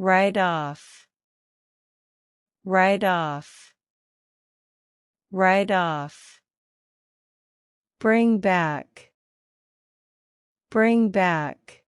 Right off. Right off. Right off. Bring back. Bring back.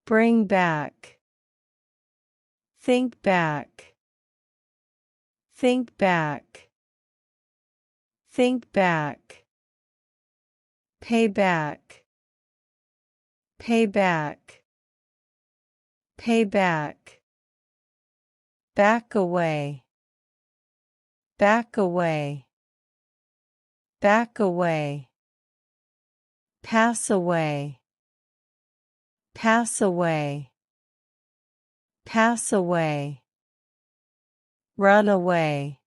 Bring back. Think back. Think back. Think back. Pay back. Pay back. Pay back. Back away. Back away. Back away. Pass away. Pass away. Pass away. Run away.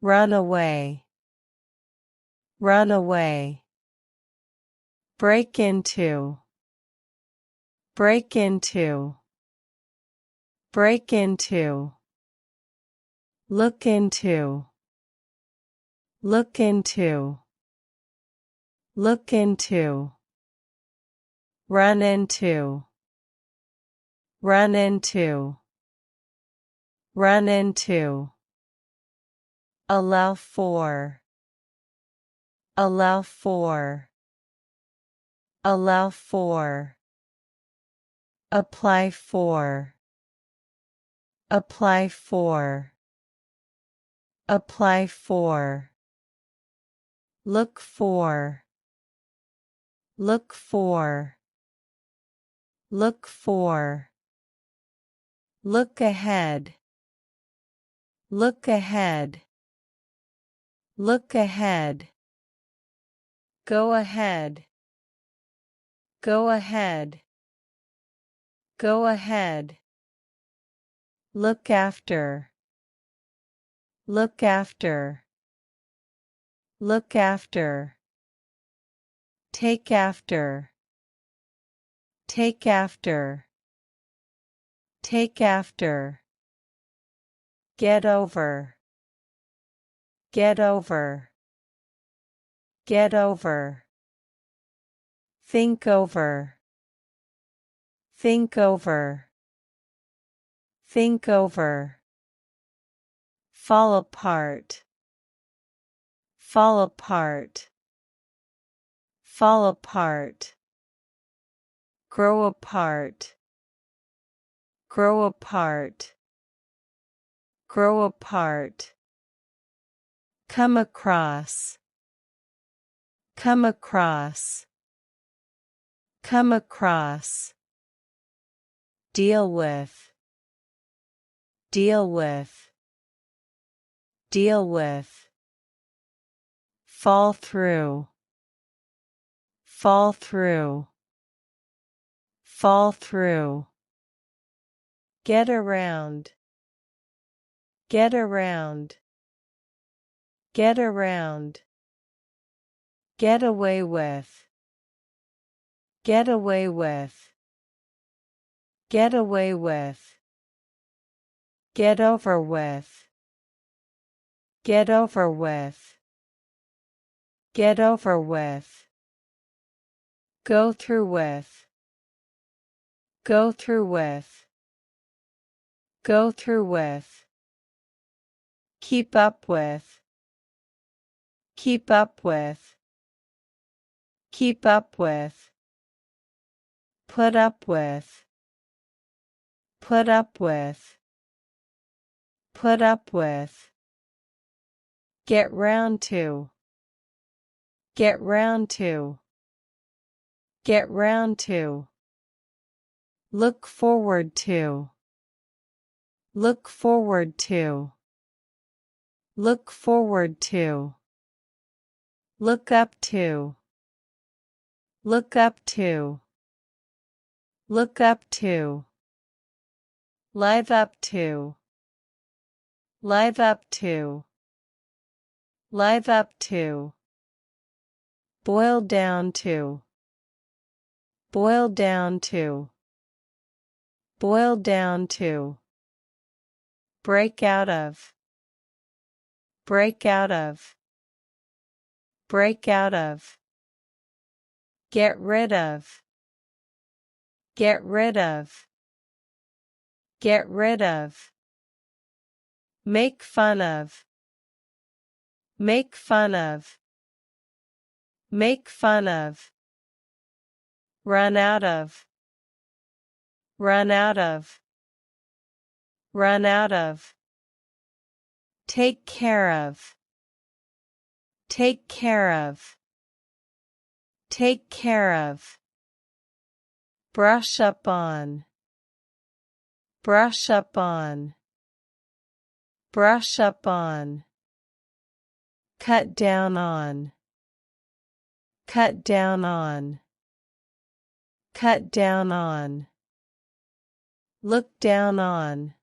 Run away. Run away. Break into. Break into. Break into. Look into. Look into. Look into. Run into. Run into. Run into. Allow for. Allow for. Allow for. Apply for. Apply for. Apply for. Look for. Look for. Look for. Look ahead. Look ahead. Look ahead. Go ahead. Go ahead. Go ahead. Look after. Look after. Look after. Take after. Take after. Take after. Get over. Get over. Get over. Think over. Think over. Think over. Fall apart. Fall apart. Fall apart. Grow apart. Grow apart. Grow apart. Come across. Come across. Come across. Deal with. Deal with. Deal with. Fall through. Fall through. Fall through. Get around. Get around. Get around. Get away with. Get away with. Get away with. Get over with. Get over with. Get over with. Go through with. Go through with. Go through with. Keep up with. Keep up with. Keep up with. Put up with. Put up with. Put up with. Get round to. Get round to. Get round to. Look forward to. Look forward to. Look forward to. Look up to. Look up to. Look up to. Live up to. Live up to. Live up to. Boil down to. Boil down to. Boil down to. Break out of. Break out of. Break out of. Get rid of. Get rid of. Get rid of. Make fun of. Make fun of. Make fun of. Run out of. Run out of. Run out of. Take care of. Take care of. Take care of. Brush up on. Brush up on. Brush up on. Cut down on. Cut down on. Cut down on. Look down on.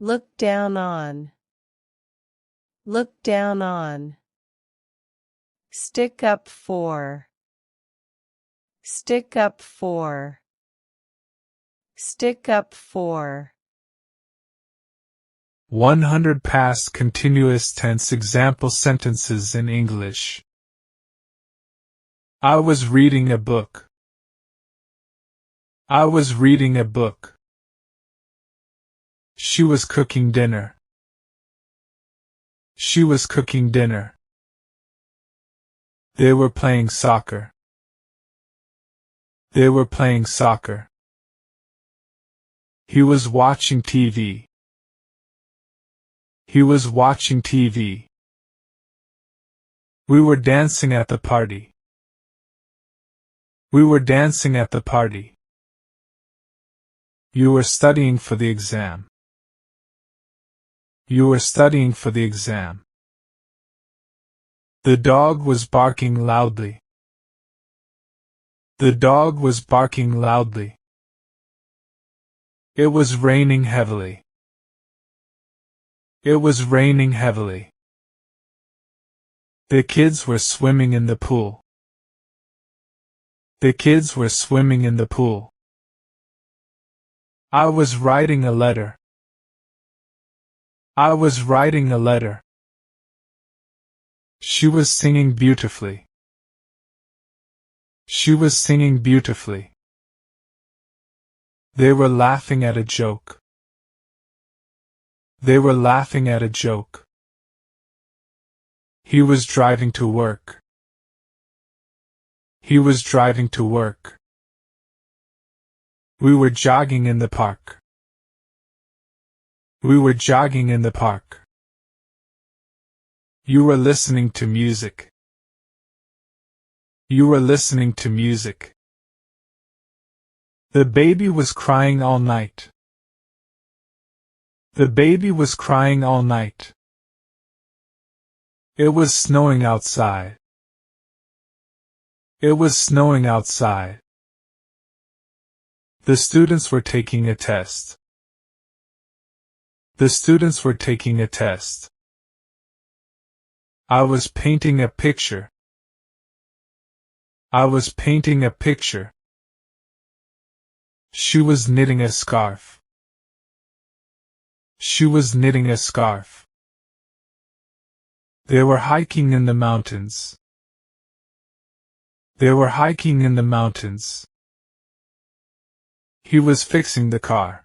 Look down on. Look down on. Stick up for. Stick up for. Stick up for. 100 past continuous tense example sentences in English. I was reading a book. I was reading a book. She was cooking dinner. She was cooking dinner. They were playing soccer. They were playing soccer. He was watching TV. He was watching TV. We were dancing at the party. We were dancing at the party. You were studying for the exam. You were studying for the exam. The dog was barking loudly. The dog was barking loudly. It was raining heavily. It was raining heavily. The kids were swimming in the pool. The kids were swimming in the pool. I was writing a letter. I was writing a letter. She was singing beautifully. She was singing beautifully. They were laughing at a joke. They were laughing at a joke. He was driving to work. He was driving to work. We were jogging in the park. We were jogging in the park. You were listening to music. You were listening to music. The baby was crying all night. The baby was crying all night. It was snowing outside. It was snowing outside. The students were taking a test. The students were taking a test. I was painting a picture. I was painting a picture. She was knitting a scarf. She was knitting a scarf. They were hiking in the mountains. They were hiking in the mountains. He was fixing the car.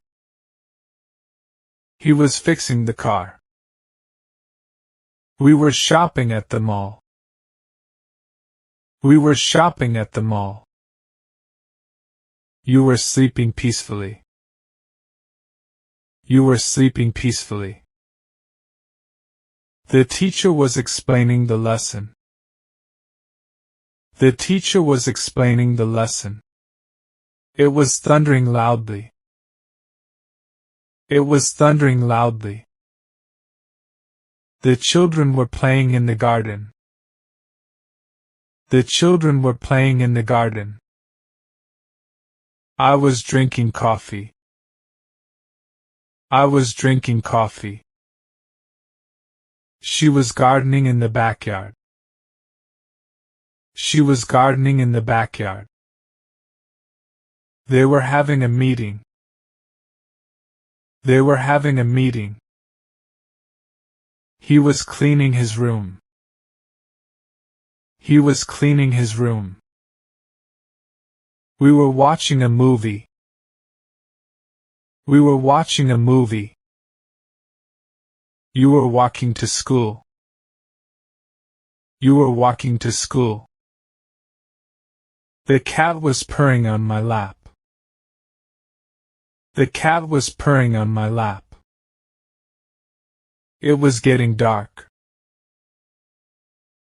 He was fixing the car. We were shopping at the mall. We were shopping at the mall. You were sleeping peacefully. You were sleeping peacefully. The teacher was explaining the lesson. The teacher was explaining the lesson. It was thundering loudly. It was thundering loudly. The children were playing in the garden. The children were playing in the garden. I was drinking coffee. I was drinking coffee. She was gardening in the backyard. She was gardening in the backyard. They were having a meeting. They were having a meeting. He was cleaning his room. He was cleaning his room. We were watching a movie. We were watching a movie. You were walking to school. You were walking to school. The cat was purring on my lap. The cat was purring on my lap. It was getting dark.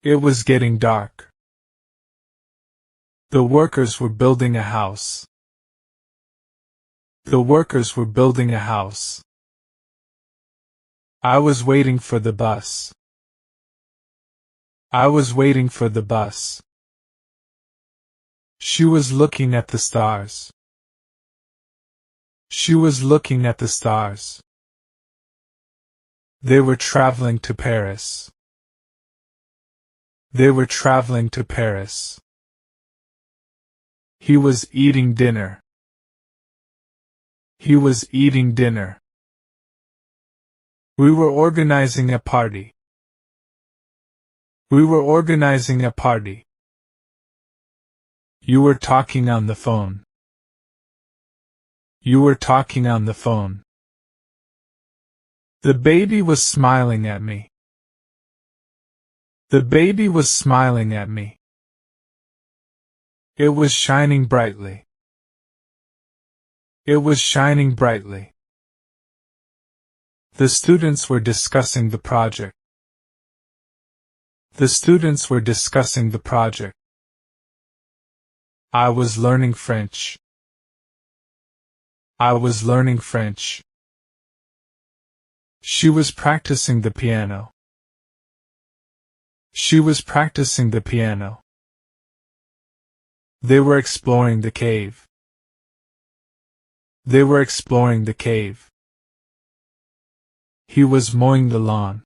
It was getting dark. The workers were building a house. The workers were building a house. I was waiting for the bus. I was waiting for the bus. She was looking at the stars. She was looking at the stars. They were traveling to Paris. They were traveling to Paris. He was eating dinner. He was eating dinner. We were organizing a party. We were organizing a party. You were talking on the phone. You were talking on the phone. The baby was smiling at me. The baby was smiling at me. It was shining brightly. It was shining brightly. The students were discussing the project. The students were discussing the project. I was learning French. I was learning French. She was practicing the piano. She was practicing the piano. They were exploring the cave. They were exploring the cave. He was mowing the lawn.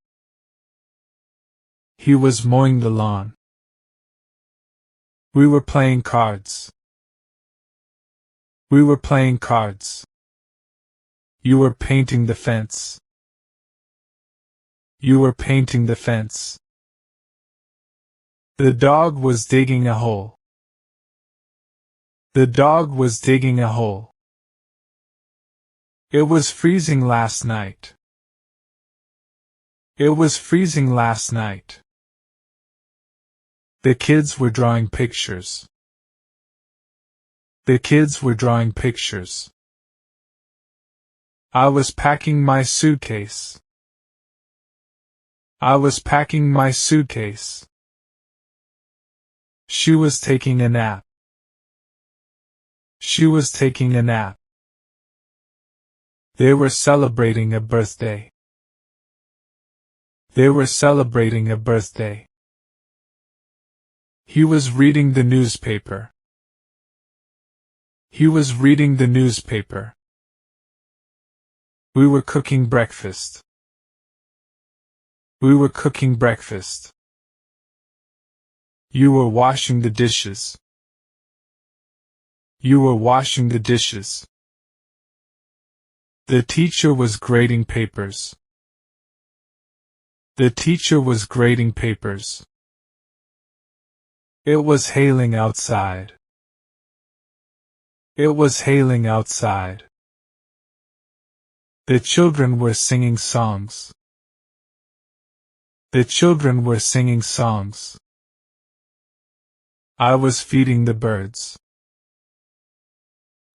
He was mowing the lawn. We were playing cards. We were playing cards. You were painting the fence. You were painting the fence. The dog was digging a hole. The dog was digging a hole. It was freezing last night. It was freezing last night. The kids were drawing pictures. The kids were drawing pictures. I was packing my suitcase. I was packing my suitcase. She was taking a nap. She was taking a nap. They were celebrating a birthday. They were celebrating a birthday. He was reading the newspaper. He was reading the newspaper. We were cooking breakfast. We were cooking breakfast. You were washing the dishes. You were washing the dishes. The teacher was grading papers. The teacher was grading papers. It was hailing outside. It was hailing outside. The children were singing songs. The children were singing songs. I was feeding the birds.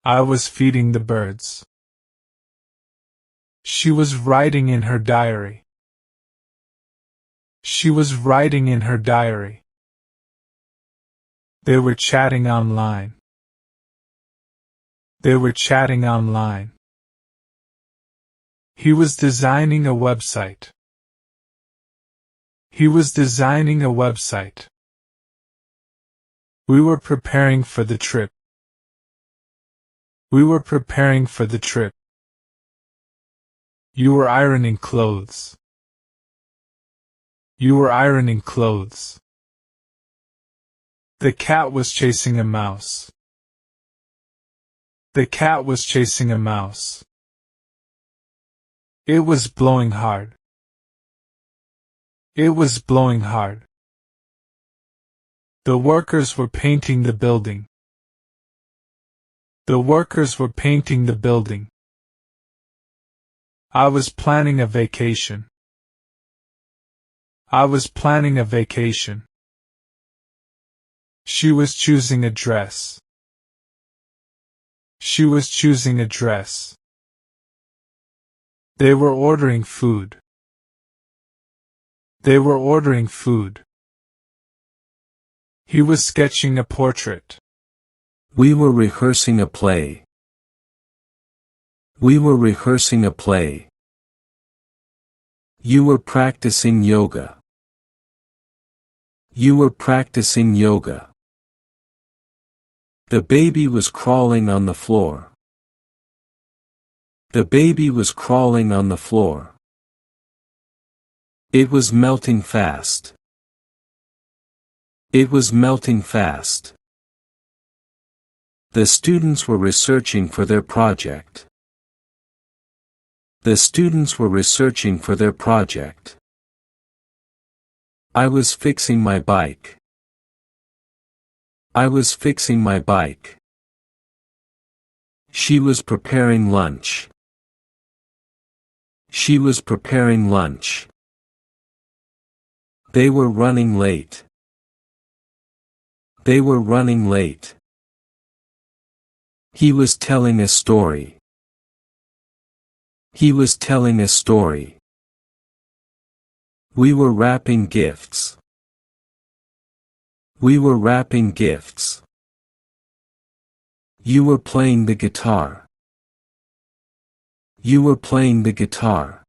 I was feeding the birds. She was writing in her diary. She was writing in her diary. They were chatting online. They were chatting online. He was designing a website. He was designing a website. We were preparing for the trip. We were preparing for the trip. You were ironing clothes. You were ironing clothes. The cat was chasing a mouse. The cat was chasing a mouse. It was blowing hard. It was blowing hard. The workers were painting the building. The workers were painting the building. I was planning a vacation. I was planning a vacation. She was choosing a dress. She was choosing a dress. They were ordering food. They were ordering food. He was sketching a portrait. We were rehearsing a play. We were rehearsing a play. You were practicing yoga. You were practicing yoga. The baby was crawling on the floor. The baby was crawling on the floor. It was melting fast. It was melting fast. The students were researching for their project. The students were researching for their project. I was fixing my bike. I was fixing my bike. She was preparing lunch. She was preparing lunch. They were running late. They were running late. He was telling a story. He was telling a story. We were wrapping gifts. We were wrapping gifts. You were playing the guitar. You were playing the guitar.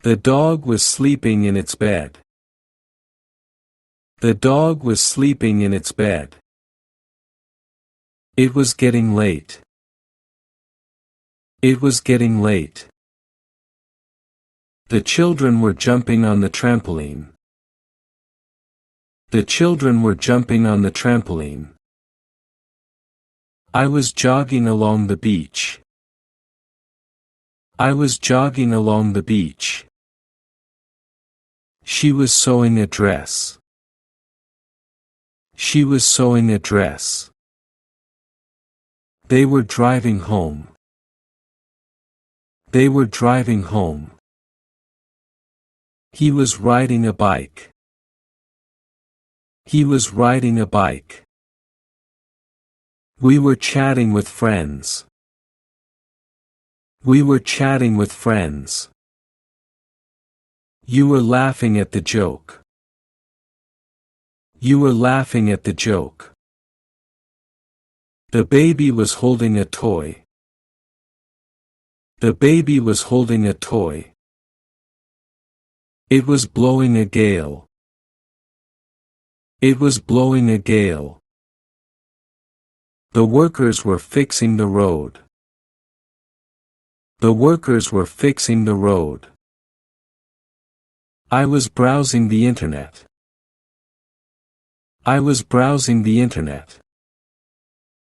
The dog was sleeping in its bed. The dog was sleeping in its bed. It was getting late. It was getting late. The children were jumping on the trampoline. The children were jumping on the trampoline. I was jogging along the beach. I was jogging along the beach. She was sewing a dress. She was sewing a dress. They were driving home. They were driving home. He was riding a bike. He was riding a bike. We were chatting with friends. We were chatting with friends. You were laughing at the joke. You were laughing at the joke. The baby was holding a toy. The baby was holding a toy. It was blowing a gale. It was blowing a gale. The workers were fixing the road. The workers were fixing the road. I was browsing the internet. I was browsing the internet.